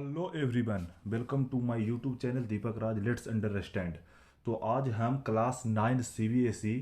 Hello everyone, welcome to my YouTube channel Deepak Raj let's understand. तो आज हम क्लास 9 सीबीएसई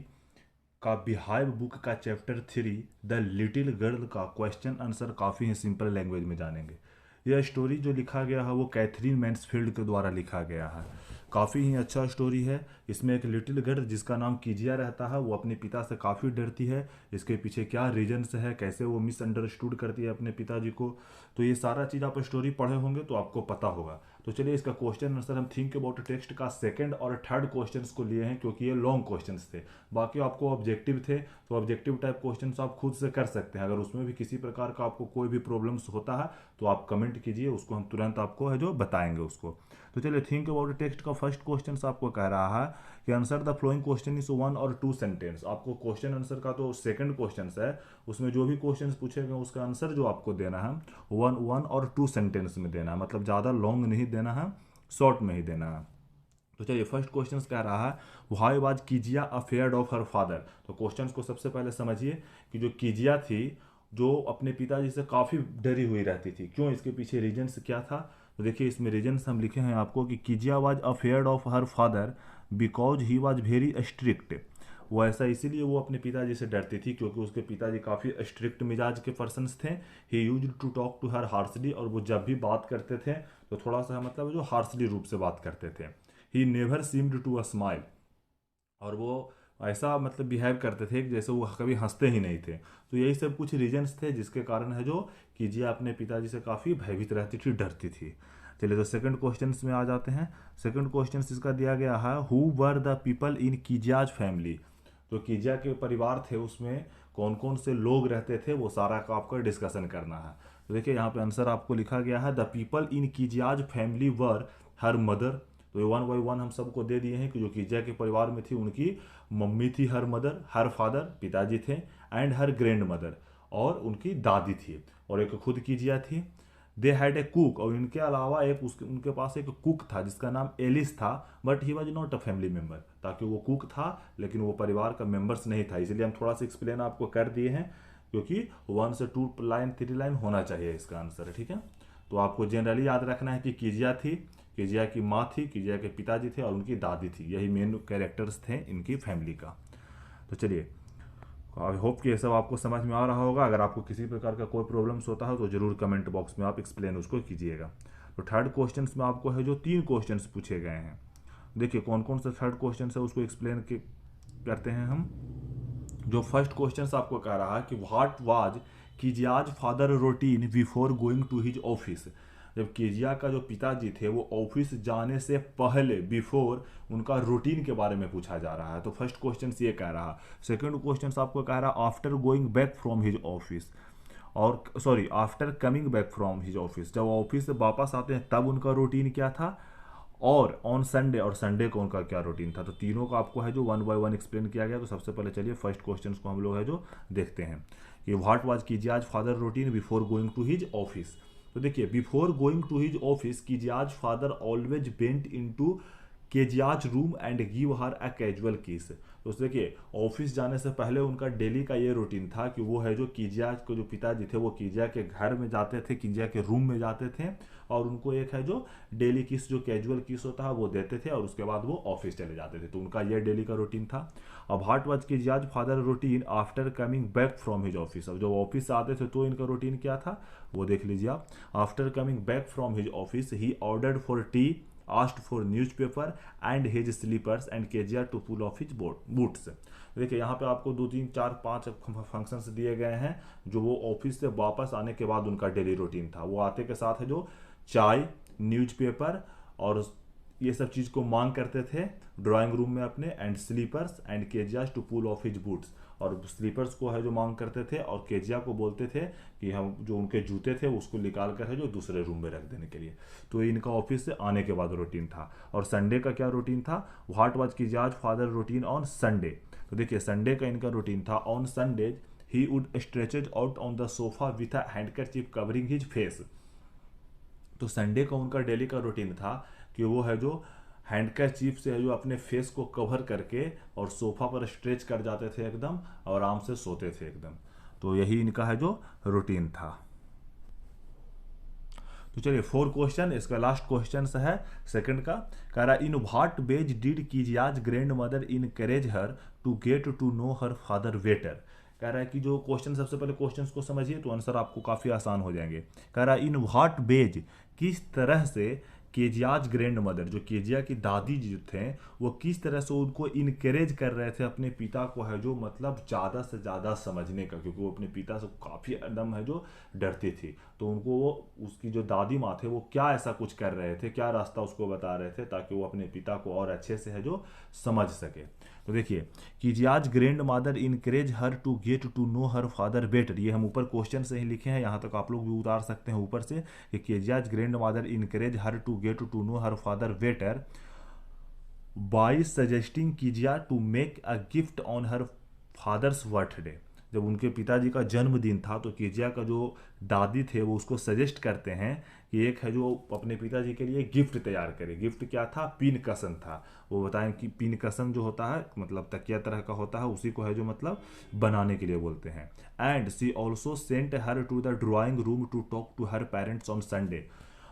का बिहाइव बुक का चैप्टर 3 द लिटिल गर्ल का क्वेश्चन आंसर काफ़ी ही सिंपल लैंग्वेज में जानेंगे। यह स्टोरी जो लिखा गया है वो कैथरीन मैन्सफील्ड के द्वारा लिखा गया है। काफ़ी ही अच्छा स्टोरी है। इसमें एक लिटिल गर्ल जिसका नाम कीजिया रहता है, वो अपने पिता से काफ़ी डरती है। इसके पीछे क्या रीजन्स है, कैसे वो मिसअंडरस्टूड करती है अपने पिताजी को, तो ये सारा चीज़ आप स्टोरी पढ़े होंगे तो आपको पता होगा। तो चलिए इसका क्वेश्चन आंसर हम थिंक अबाउट टेक्स्ट का सेकंड और थर्ड क्वेश्चंस को लिए हैं, क्योंकि ये लॉन्ग क्वेश्चंस थे। बाकी आपको ऑब्जेक्टिव थे, तो ऑब्जेक्टिव टाइप क्वेश्चंस आप खुद से कर सकते हैं। अगर उसमें भी किसी प्रकार का आपको कोई भी प्रॉब्लम्स होता है तो आप कमेंट कीजिए, उसको हम तुरंत आपको है जो बताएंगे उसको। तो चलिए थिंक अबाउट टेक्स्ट का फर्स्ट क्वेश्चन आपको कह रहा है कि answer the flowing question is 1 और 2 सेंटेंस। आपको क्वेश्चन आंसर का तो सेकंड क्वेश्चन है, उसमें जो भी क्वेश्चन पूछे गए उसका आंसर जो आपको देना है 1 और 2 सेंटेंस में देना है। मतलब ज़्यादा लॉन्ग नहीं देना है, शॉर्ट में ही देना है। तो चलिए फर्स्ट क्वेश्चन कह रहा है why was Kezia afraid of her father. तो क्वेश्चन को सबसे पहले समझिए कि जो कीजिया थी, जो अपने पिताजी से काफ़ी डरी हुई रहती थी, क्यों, इसके पीछे रीजन्स क्या था। तो देखिए इसमें रीजन्स हम लिखे हैं आपको कि Kezia was afraid of her father because he was very strict. वो ऐसा इसीलिए वो अपने पिताजी से डरती थी क्योंकि उसके पिताजी काफ़ी स्ट्रिक्ट मिजाज के पर्सन्स थे। He used to talk to her harshly, और वो जब भी बात करते थे तो थोड़ा सा मतलब जो हार्सली रूप से बात करते थे। He never seemed to a smile, और वो ऐसा मतलब बिहेव करते थे कि जैसे वो कभी हंसते ही नहीं थे। तो यही सब कुछ रीजन्स थे जिसके कारण है जो कीजिया अपने पिताजी से काफ़ी भयभीत रहती थी, डरती थी। चलिए तो सेकंड क्वेश्चन में आ जाते हैं। सेकंड क्वेश्चन इसका दिया गया है who were the people in Kezia's family. तो कीजिया के परिवार थे उसमें कौन कौन से लोग रहते थे, वो सारा का आपको डिस्कशन करना है। तो देखिए यहाँ पे आंसर आपको लिखा गया है the people in Kezia's family were her mother. तो ये 1 बाई 1 हम सबको दे दिए हैं कि जो कीजिया के परिवार में थी उनकी मम्मी थी हर मदर, हर फादर पिताजी थे, एंड हर ग्रैंड मदर और उनकी दादी थी, और एक खुद कीजिया थी। दे हैड ए कुक, और इनके अलावा एक उनके पास एक कुक था जिसका नाम एलिस था, but he was not a family member. ताकि वो कुक था लेकिन वो परिवार का मेंबर्स नहीं था, इसलिए हम थोड़ा सा एक्सप्लेन आपको कर दिए हैं, क्योंकि 1 से 2 लाइन 3 लाइन होना चाहिए इसका आंसर, ठीक है। तो आपको जनरली याद रखना है कि कीजिया थी, कीजिया की माँ थी, कीजिया के पिताजी थे और उनकी दादी थी, यही मेन कैरेक्टर्स थे इनकी फैमिली का। तो चलिए आई होप कि ये सब आपको समझ में आ रहा होगा। अगर आपको किसी प्रकार का कोई प्रॉब्लम्स होता है तो जरूर कमेंट बॉक्स में आप एक्सप्लेन उसको कीजिएगा। तो थर्ड क्वेश्चन में आपको है जो 3 क्वेश्चन पूछे गए हैं। देखिए कौन कौन सा थर्ड क्वेश्चन है उसको एक्सप्लेन करते हैं हम। जो फर्स्ट क्वेश्चन आपको कह रहा है कि what was Kezia's father routine before going to his office. जब कीजिया का जो पिताजी थे वो ऑफिस जाने से पहले बिफोर उनका रूटीन के बारे में पूछा जा रहा है। तो फर्स्ट क्वेश्चन ये कह रहा है। सेकंड क्वेश्चन आपको कह रहा है after going back from his office, और sorry after coming back from his office, जब ऑफिस से वापस आते हैं तब उनका रूटीन क्या था, और ऑन संडे, और संडे को उनका क्या रूटीन था। तो तीनों का आपको है जो 1 बाय 1 एक्सप्लेन किया गया। तो सबसे पहले चलिए फर्स्ट क्वेश्चन को हम लोग है जो देखते हैं कि what was Kezia's father routine before going to his office. तो देखिए before going to his office Kezia's father always went into Kezia's room and give her a casual kiss. तो देखिए ऑफिस जाने से पहले उनका डेली का ये रूटीन था कि वो है जो कीजिया के जो पिताजी थे वो कीजिया के घर में जाते थे, कीजिया के रूम में जाते थे, और उनको एक है जो डेली किस जो कैजुअल किस होता है वो देते थे, और उसके बाद वो ऑफिस चले जाते थे। तो उनका ये डेली का रूटीन था। अब what was Kezia's father routine after coming back from his office. अब जब ऑफिस से आते थे तो इनका रूटीन क्या था वो देख लीजिए आप। After coming back from his office he ordered for T, asked for newspaper and his slippers and Kezia to pull off his boots। देखिए यहाँ पे आपको 2 3 4 5 फंक्शंस दिए गए हैं जो वो ऑफिस से वापस आने के बाद उनका डेली रूटीन था। वो आते के साथ है जो चाय, न्यूज़पेपर और ये सब चीज़ को मांग करते थे ड्राइंग रूम में अपने, and slippers and Kezia's to pull off his boots, और स्लीपर्स को है जो मांग करते थे, और केजिया को बोलते थे कि हम जो उनके जूते थे उसको निकाल कर है जो दूसरे रूम में रख देने के लिए। तो इनका ऑफिस से आने के बाद रूटीन था। और संडे का क्या रूटीन था, what was Kezia's father routine on Sunday. तो देखिए संडे का इनका रूटीन था on Sunday he would stretches out on the sofa with a handkerchief covering his face. तो संडे का उनका डेली का रूटीन था कि वो है जो हैंडकरचीफ से है जो अपने फेस को कवर करके और सोफा पर स्ट्रेच कर जाते थे एकदम, और आराम से सोते थे एकदम। तो यही इनका है जो रूटीन था। तो चलिए 4 क्वेश्चन, इसका लास्ट क्वेश्चन है सेकंड का। कह रहा इन what ways did Kezia's grandmother encourage her to get to know her father better. कह रहा है कि जो क्वेश्चन, सबसे पहले क्वेश्चन को समझिए तो आंसर आपको काफ़ी आसान हो जाएंगे। कह रहा है इन व्हाट वेज, किस तरह से केजियाज ग्रैंड मदर, जो केजिया की दादी जी थे, वो किस तरह से उनको इनकरेज कर रहे थे अपने पिता को है जो मतलब ज़्यादा से ज़्यादा समझने का, क्योंकि वो अपने पिता से काफ़ी एकदम है जो डरती थी। तो उनको वो, उसकी जो दादी माँ थे, वो क्या ऐसा कुछ कर रहे थे, क्या रास्ता उसको बता रहे थे ताकि वो अपने पिता को और अच्छे से है जो समझ सके। तो देखिए, Kezia's grandmother encourage her to get to know her father better, ये हम ऊपर क्वेश्चन से ही लिखे हैं, यहाँ तक आप लोग भी उतार सकते हैं ऊपर से कि Kezia's grandmother encourage her to get to know her father better by suggesting Kezia to make a gift on her father's birthday. जब उनके पिताजी का जन्मदिन था तो कीजिया का जो दादी थे वो उसको सजेस्ट करते हैं कि एक है जो अपने पिताजी के लिए गिफ्ट तैयार करे। गिफ्ट क्या था? पिन कसन था। वो बताएं कि पिन कसन जो होता है मतलब तकिया तरह का होता है, उसी को है जो मतलब बनाने के लिए बोलते हैं। And she also sent her to the drawing room to talk to her parents on Sunday.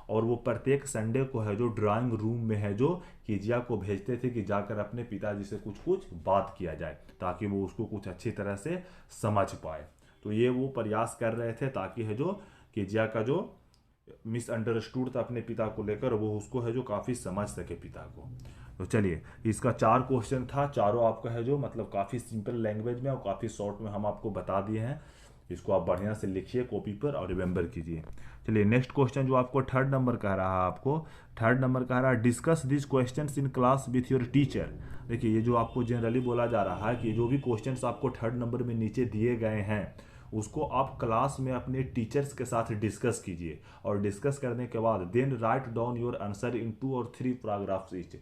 और वो प्रत्येक संडे को है जो ड्राइंग रूम में है जो कीजिया को भेजते थे कि जाकर अपने पिताजी से कुछ कुछ बात किया जाए ताकि वो उसको कुछ अच्छी तरह से समझ पाए। तो ये वो प्रयास कर रहे थे ताकि है जो कीजिया का जो मिसअंडरस्टूड था अपने पिता को लेकर, वो उसको है जो काफ़ी समझ सके पिता को। तो चलिए, इसका 4 क्वेश्चन था, चारों आपका है जो मतलब काफ़ी सिंपल लैंग्वेज में और काफ़ी शॉर्ट में हम आपको बता दिए हैं। इसको आप बढ़िया से लिखिए कॉपी पर और रिमेंबर कीजिए। चलिए नेक्स्ट क्वेश्चन जो आपको थर्ड नंबर कह रहा है, आपको थर्ड नंबर कह रहा है discuss this questions in class with your teacher. देखिए, ये जो आपको जनरली बोला जा रहा है कि जो भी क्वेश्चंस आपको थर्ड नंबर में नीचे दिए गए हैं उसको आप क्लास में अपने टीचर्स के साथ डिस्कस कीजिए, और डिस्कस करने के बाद then write down your answer in 2 और 3 पैराग्राफ्स ईच।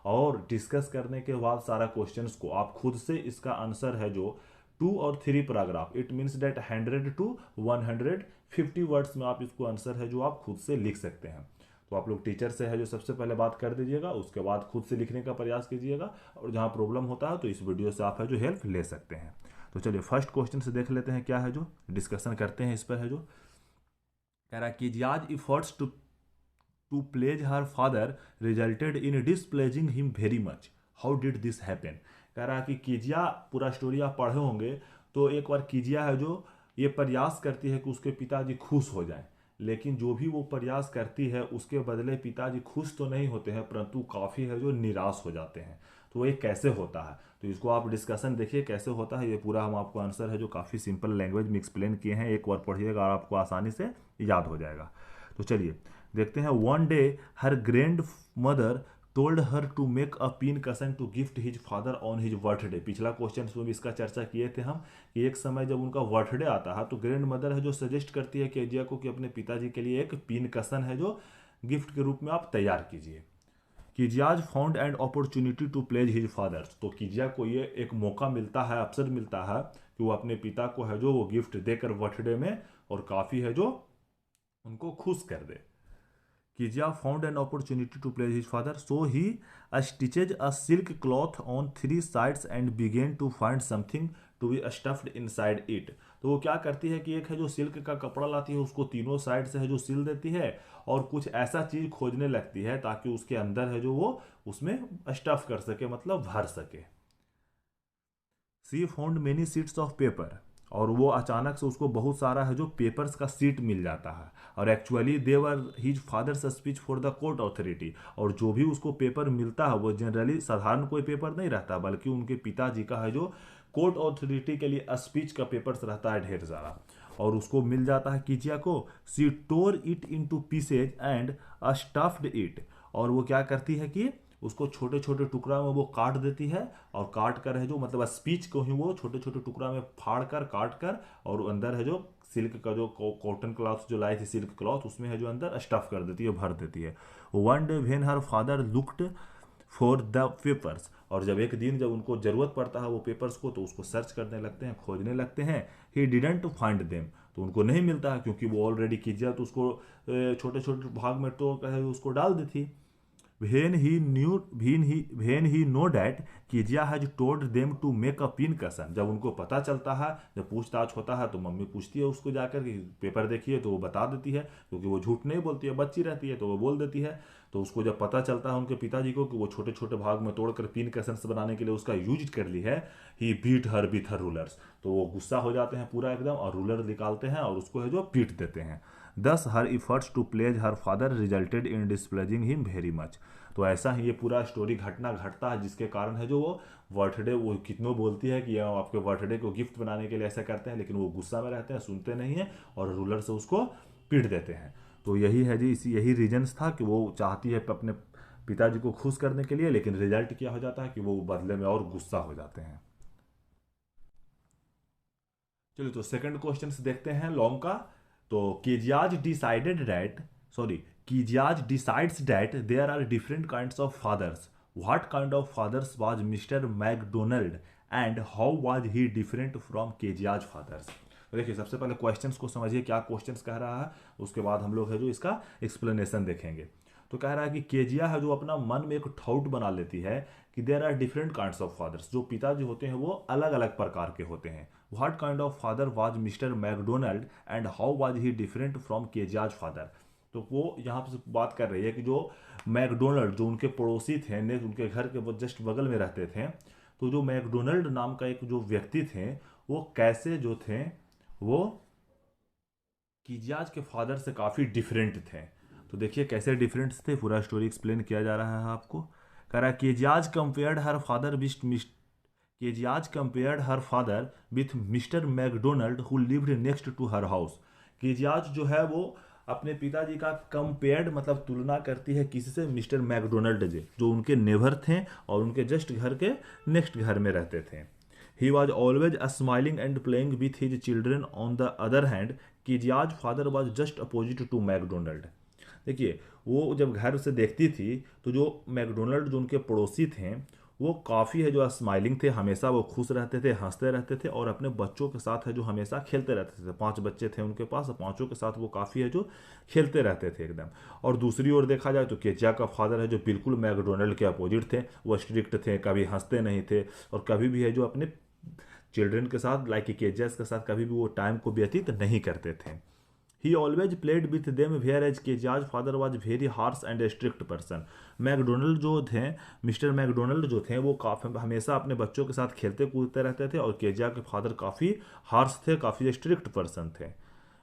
और डिस्कस करने के बाद सारा क्वेश्चंस को आप खुद से इसका आंसर है जो 2 और 3 paragraph, it means that 100 to 150 words में आप इसको आंसर है जो आप खुद से लिख सकते हैं। तो आप लोग टीचर से है जो सबसे पहले बात कर दीजिएगा, उसके बाद खुद से लिखने का प्रयास कीजिएगा, और जहाँ प्रॉब्लम होता है तो इस वीडियो से आप है जो हेल्प ले सकते हैं। तो चलिए फर्स्ट क्वेश्चन से देख लेते हैं क्या है जो डिस्कशन करते हैं इस पर है जो। कह रहा है कि Kezia's efforts to please her father resulted in displeasing him very much, how did this happen. कह रहा है कि कीजिया, पूरा स्टोरी आप पढ़े होंगे तो एक बार कीजिया है जो ये प्रयास करती है कि उसके पिताजी खुश हो जाएं, लेकिन जो भी वो प्रयास करती है उसके बदले पिताजी खुश तो नहीं होते हैं परंतु काफ़ी है जो निराश हो जाते हैं। तो ये कैसे होता है, तो इसको आप डिस्कशन देखिए कैसे होता है। ये पूरा हम आपको आंसर है जो काफ़ी सिंपल लैंग्वेज में एक्सप्लेन किए हैं, एक बार पढ़िएगा और आपको आसानी से याद हो जाएगा। तो चलिए देखते हैं। One day her grandmother told her to make a pincushion to gift his father on his birthday. पिछला क्वेश्चन में भी इसका चर्चा किए थे हम कि एक समय जब उनका बर्थडे आता है तो ग्रैंड मदर है जो सजेस्ट करती है केजिया को कि अपने पिताजी के लिए एक पिन कसन है जो गिफ्ट के रूप में आप तैयार कीजिए। Kezia's found and opportunity to please his father. तो किजिया को ये एक मौका मिलता है, अवसर मिलता है कि वो अपने पिता को है जो वो गिफ्ट देकर बर्थडे में और काफ़ी है जो उनको खुश कर दे। Kizia found an opportunity to please his father, so he stitched a silk cloth on 3 sides and began to find something to be stuffed inside it. तो वो क्या करती है कि एक है जो सिल्क का कपड़ा लाती है, उसको तीनों साइड से है जो सिल देती है और कुछ ऐसा चीज खोजने लगती है ताकि उसके अंदर है जो वो उसमें स्टफ कर सके, मतलब भर सके। She found many sheets of paper, और वो अचानक से उसको बहुत सारा है जो पेपर्स का सीट मिल जाता है, और actually they were his father's speech for the court authority. और जो भी उसको पेपर मिलता है वो जनरली साधारण कोई पेपर नहीं रहता, बल्कि उनके पिताजी का है जो कोर्ट अथॉरिटी के लिए स्पीच का पेपर्स रहता है ढेर सारा, और उसको मिल जाता है किजिया को। She tore it into pieces and stuffed it, और वो क्या करती है कि उसको छोटे छोटे टुकड़ा में वो काट देती है, और काट कर है जो मतलब स्पीच को ही वो छोटे छोटे टुकड़ा में फाड़ कर काट कर, और अंदर है जो सिल्क का जो कॉटन क्लॉथ जो लाई थी सिल्क क्लॉथ, उसमें है जो अंदर स्टफ कर देती है, भर देती है। One day when her father looked for the papers, और जब एक दिन जब उनको जरूरत पड़ता है वो पेपर्स को तो उसको सर्च करने लगते हैं, खोजने लगते हैं। ही डिडंट फाइंड देम, तो उनको नहीं मिलता है क्योंकि वो ऑलरेडी कीजिया तो उसको छोटे छोटे भाग में तो उसको डाल दी थी। when he know that Kezia has told them to make a pincushion, जब उनको पता चलता है, जब पूछताछ होता है तो मम्मी पूछती है उसको जाकर कि पेपर देखिए, तो वो बता देती है, क्योंकि वो झूठ नहीं बोलती है, बच्ची रहती है तो वो बोल देती है। तो उसको जब पता चलता है उनके पिताजी को कि वो छोटे छोटे भाग में तोड़कर पिनकशंस बनाने के लिए उसका यूज कर ली है, he beat her with her rulers, तो वो गुस्सा हो जाते हैं पूरा एकदम, और रूलर निकालते हैं और उसको है जो पीट देते हैं। Thus her efforts to please her father resulted in displeasing him very much. तो ऐसा ही ये पूरा स्टोरी घटना घटता है, जिसके कारण है जो वो बर्थडे, वो कितनों बोलती है कि आपके बर्थडे को गिफ्ट बनाने के लिए ऐसा करते हैं, लेकिन वो गुस्सा में रहते हैं, सुनते नहीं हैं और रूलर से उसको पीट देते हैं। तो यही है जी, इसी यही रीजन्स था कि वो चाहती है अपने पिताजी को खुश करने के लिए, लेकिन रिजल्ट क्या हो जाता है कि वो बदले में और गुस्सा हो जाते हैं। चलिए तो सेकंड क्वेश्चन देखते हैं लॉन्ग का। तो Kezia's decided that sorry Kezia's decides that there are different kinds of fathers. What kind of fathers was mister McDonald and how was he different from Kezia's fathers. तो देखिए सबसे पहले questions को समझिए, क्या क्वेश्चंस कह रहा है, उसके बाद हम लोग है जो इसका एक्सप्लेनेशन देखेंगे। तो कह रहा है कि केजिया है जो अपना मन में एक थाउट बना लेती है कि there are different kinds of fathers, जो पिताजी होते हैं वो अलग अलग प्रकार के होते हैं। What kind of father was mister McDonald and how was he different from Kezia's father. तो वो यहाँ पर बात कर रही है कि जो मैकडोनल्ड, जो उनके पड़ोसी थे, उनके घर के जस्ट बगल में रहते थे, तो जो मैकडोनल्ड नाम का एक जो व्यक्ति थे, वो कैसे जो थे, वो कीजियाज के फादर से काफ़ी डिफरेंट थे। तो देखिए कैसे डिफरेंट थे, पूरा स्टोरी एक्सप्लेन किया जा रहा है आपको। कह रहा है Kezia's compared her father Kezia's compared her father with mister Macdonald who lived next to her house. Kezia's जो है वो अपने पिताजी का कंपेयर्ड मतलब तुलना करती है किसी से, मिस्टर मैकडोनल्ड जी, जो उनके नेबर थे और उनके जस्ट घर के नेक्स्ट घर में रहते थे। He was always smiling and playing with his children. On the other hand, Kijia's father was just opposite to McDonald. देखिए वो जब घर से देखती थी तो जो मैकडोनल्ड, जो उनके पड़ोसी थे, वो काफ़ी है जो स्माइलिंग थे, हमेशा वो खुश रहते थे, हंसते रहते थे, और अपने बच्चों के साथ है जो हमेशा खेलते रहते थे। 5 बच्चे थे उनके पास, और पांचों के साथ वो काफ़ी है जो खेलते रहते थे एकदम। और दूसरी ओर देखा जाए तो केजिया का फादर है जो बिल्कुल मैकडोनल्ड के अपोजिट थे, वो स्ट्रिक्ट थे, कभी हंसते नहीं थे, और कभी भी है जो अपने चिल्ड्रन के साथ लाइक केजेस के साथ कभी भी वो टाइम को व्यतीत नहीं करते थे। He always played with them whereas Kezia's father was very harsh and strict person. McDonald जो थे, मिस्टर मैकडोनल्ड जो थे, वो काफ़ी हमेशा अपने बच्चों के साथ खेलते कूदते रहते थे, और केजिया के फादर काफ़ी हार्श थे, काफ़ी स्ट्रिक्ट पर्सन थे।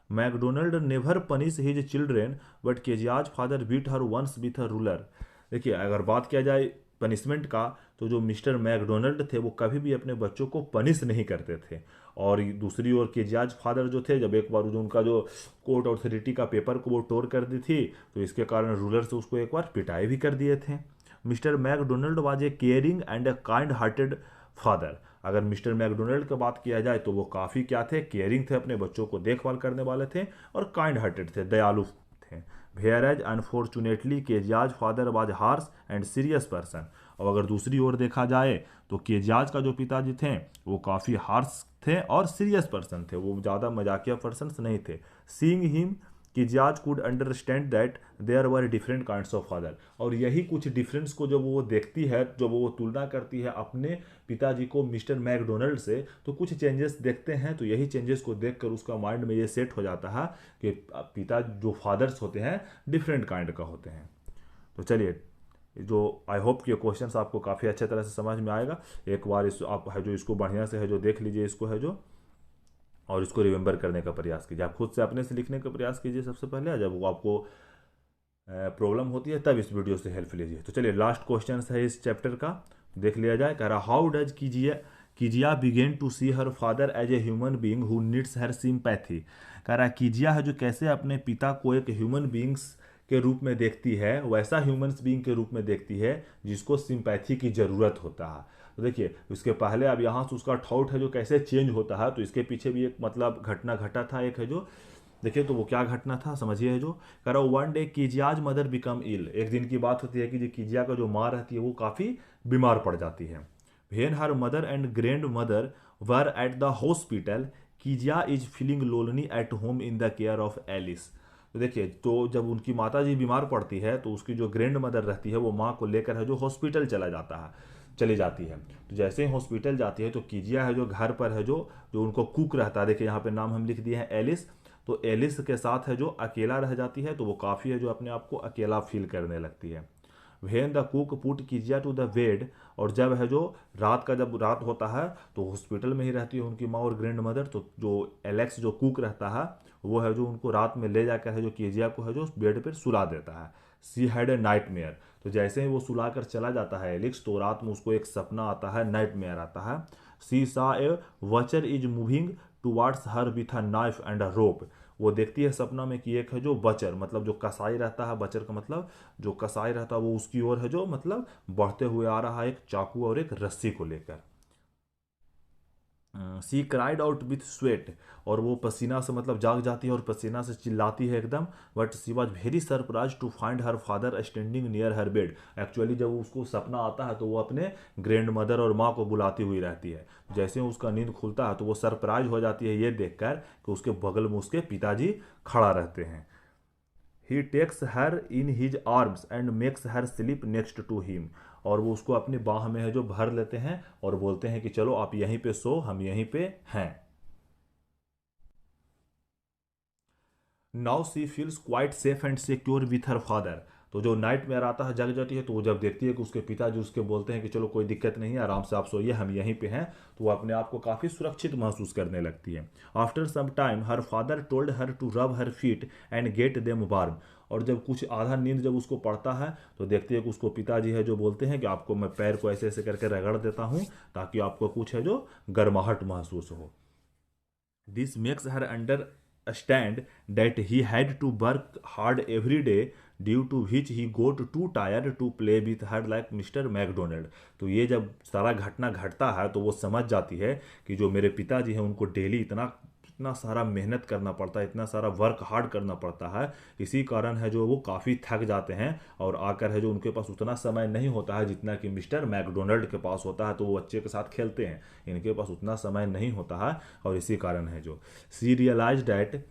Macdonald never punish his children but Kezia's father beat her once with a ruler. देखिए अगर बात किया जाए पनिशमेंट का, तो जो मिस्टर मैकडोनल्ड थे वो कभी भी अपने बच्चों को पनिश नहीं करते थे। और दूसरी ओर केजियाज फादर जो थे, जब एक बार जो उनका जो कोर्ट ऑथोरिटी का पेपर को वो तोड़ कर दी थी, तो इसके कारण रूलर से उसको एक बार पिटाई भी कर दिए थे। Mister McDonald was a caring and a kind hearted father. अगर मिस्टर मैकडोनल्ड की बात किया जाए तो वो काफ़ी क्या थे, केयरिंग थे, अपने बच्चों को देखभाल करने वाले थे, और काइंड हार्टेड थे, दयालु थे। Whereas unfortunately Kezia's father was harsh and serious person. और अगर दूसरी ओर देखा जाए तो केजियाज का जो पिताजी थे वो काफ़ी हार्श थे और सीरियस पर्सन थे, वो ज़्यादा मजाकिया पर्सन नहीं थे। Seeing him Kezia's could understand that there were different kinds of father. और यही कुछ डिफरेंस को जब वो देखती है, जब वो तुलना करती है अपने पिताजी को मिस्टर मैकडोनल्ड से, तो कुछ चेंजेस देखते हैं। तो यही चेंजेस को देखकर उसका माइंड में ये सेट हो जाता है कि पिता जो फादर्स होते हैं डिफरेंट काइंड का होते हैं। तो चलिए, जो आई होप कि ये क्वेश्चंस आपको काफ़ी अच्छे तरह से समझ में आएगा। एक बार इस आप है जो इसको बढ़िया से है जो देख लीजिए इसको है जो, और इसको रिमेंबर करने का प्रयास कीजिए। आप खुद से अपने से लिखने का प्रयास कीजिए सबसे पहले, जब वो आपको प्रॉब्लम होती है तब इस वीडियो से हेल्प लीजिए। तो चलिए लास्ट क्वेश्चन है इस चैप्टर का, देख लिया जाए। कह रहा how does Kezia begin to see her father as a human being who needs her sympathy. कह रहा कीजिया है जो कैसे अपने पिता को एक ह्यूमन बीइंग्स के रूप में देखती है, वैसा ह्यूमन्स बीइंग के रूप में देखती है जिसको सिंपैथी की ज़रूरत होता है। तो देखिए इसके पहले अब यहाँ से उसका थॉट है जो कैसे चेंज होता है, तो इसके पीछे भी एक मतलब घटना घटा था, एक है जो देखिए तो वो क्या घटना था समझिए। है जो कह रहा वन डे कीजियाज मदर बिकम इल। एक दिन की बात होती है कि जो कीजिया का जो माँ रहती है वो काफ़ी बीमार पड़ जाती है। When her mother and grandmother were at the hospital Kezia is feeling lonely at home in the care of Alice. तो देखिए, तो जब उनकी माता जी बीमार पड़ती है तो उसकी जो ग्रैंड मदर रहती है वो माँ को लेकर है जो हॉस्पिटल चली जाती है। तो जैसे ही हॉस्पिटल जाती है तो कीजिया है जो घर पर है जो जो उनको कुक रहता है, देखिए यहाँ पे नाम हम लिख दिए हैं एलिस। तो एलिस के साथ है जो अकेला रह जाती है, तो वो काफ़ी है जो अपने आप को अकेला फील करने लगती है। When the cook put Kezia to the bed, और जब है जो जब रात होता है तो हॉस्पिटल में ही रहती है उनकी माँ और ग्रैंड मदर। तो जो एलेक्स जो कुक रहता है वो है जो उनको रात में ले जाकर है जो कीजिया को है जो बेड पर सुला देता है। She had a night mayor, तो जैसे ही वो सुला कर चला जाता है एलिक्स, तो रात में उसको एक सपना आता है, नाइट मेयर आता है। She saw a butcher is moving towards her with a knife and a rope, वो देखती है सपना में कि एक है जो बचर, मतलब जो कसाई रहता है, बचर का मतलब जो कसाई रहता है, वो उसकी ओर है जो मतलब बढ़ते हुए आ रहा है एक चाकू और एक रस्सी को लेकर। सी क्राइड आउट विथ स्वेट, और वो पसीना से मतलब जाग जाती है और पसीना से चिल्लाती है एकदम। But she was very surprise to find her father standing near her bed, actually जब उसको सपना आता है तो वो अपने ग्रैंड मदर और माँ को बुलाती हुई रहती है। जैसे ही उसका नींद खुलता है तो वो सरप्राइज हो जाती है ये देखकर कि उसके बगल में उसके पिताजी खड़ा रहते हैं। He takes her in his arms and makes her sleep next to him, और वो उसको अपनी बाह में है जो भर लेते हैं और बोलते हैं कि चलो आप यहीं पे सो, हम यहीं पे हैं। Now see feels quite safe and secure with her father, तो जो नाइट मेयर आता है जग जाती है, तो वो जब देखती है कि उसके पिताजी उसके बोलते हैं कि चलो कोई दिक्कत नहीं है, आराम से आप सोइए, हम यहीं पे हैं, तो वो अपने आप को काफ़ी सुरक्षित महसूस करने लगती है। After some time her father told her to rub her feet and get them warm, और जब कुछ आधा नींद जब उसको पड़ता है तो देखती है कि उसको पिताजी है जो बोलते हैं कि आपको मैं पैर को ऐसे ऐसे करके रगड़ देता हूँ ताकि आपको कुछ है जो गर्माहट महसूस हो। This makes her understand that he had to work hard every day, due to which he got too tired to play with her like mister McDonald. तो ये जब सारा घटना घटता है तो वो समझ जाती है कि जो मेरे पिताजी हैं उनको डेली इतना इतना सारा मेहनत करना पड़ता है, इतना सारा वर्क हार्ड करना पड़ता है, इसी कारण है जो वो काफ़ी थक जाते हैं और आकर है जो उनके पास उतना समय नहीं होता है जितना कि मिस्टर मैकडोनल्ड के पास होता है, तो वो बच्चे के साथ खेलते हैं, इनके पास उतना समय नहीं होता है। और इसी कारण है जो she realise that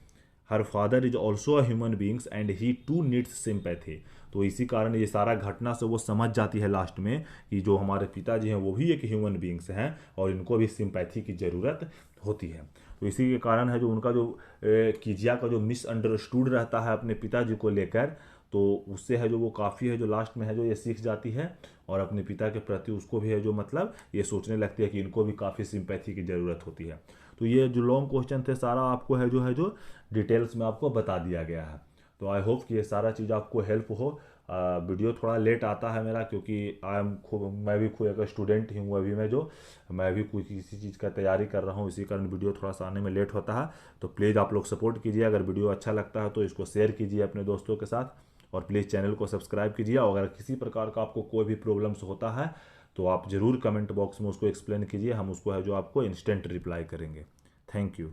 her father is also a human beings and he too needs sympathy, तो इसी कारण ये सारा घटना से वो समझ जाती है लास्ट में कि जो हमारे पिताजी हैं वो भी एक ह्यूमन बींग्स हैं और इनको भी सिंपैथी की ज़रूरत होती है। तो इसी के कारण है जो उनका जो कीजिया का जो मिसअंडरस्टूड रहता है अपने पिताजी को लेकर, तो उससे है जो वो काफ़ी है जो लास्ट में है जो ये सीख जाती है और अपने पिता के प्रति उसको भी है जो मतलब ये सोचने लगती है कि इनको भी काफ़ी सिंपैथी की ज़रूरत होती है। तो ये जो लॉन्ग क्वेश्चन थे सारा आपको है जो डिटेल्स में आपको बता दिया गया है। तो आई होप कि ये सारा चीज़ आपको हेल्प हो। वीडियो थोड़ा लेट आता है मेरा क्योंकि मैं भी खुद एक स्टूडेंट ही हूँ, अभी मैं भी कोई किसी चीज़ का तैयारी कर रहा हूँ, इसी कारण वीडियो थोड़ा सा आने में लेट होता है। तो प्लीज़ आप लोग सपोर्ट कीजिए, अगर वीडियो अच्छा लगता है तो इसको शेयर कीजिए अपने दोस्तों के साथ और प्लीज़ चैनल को सब्सक्राइब कीजिए। और अगर किसी प्रकार का आपको कोई भी प्रॉब्लम्स होता है तो आप ज़रूर कमेंट बॉक्स में उसको एक्सप्लेन कीजिए, हम उसको है जो आपको इंस्टेंट रिप्लाई करेंगे। Thank you.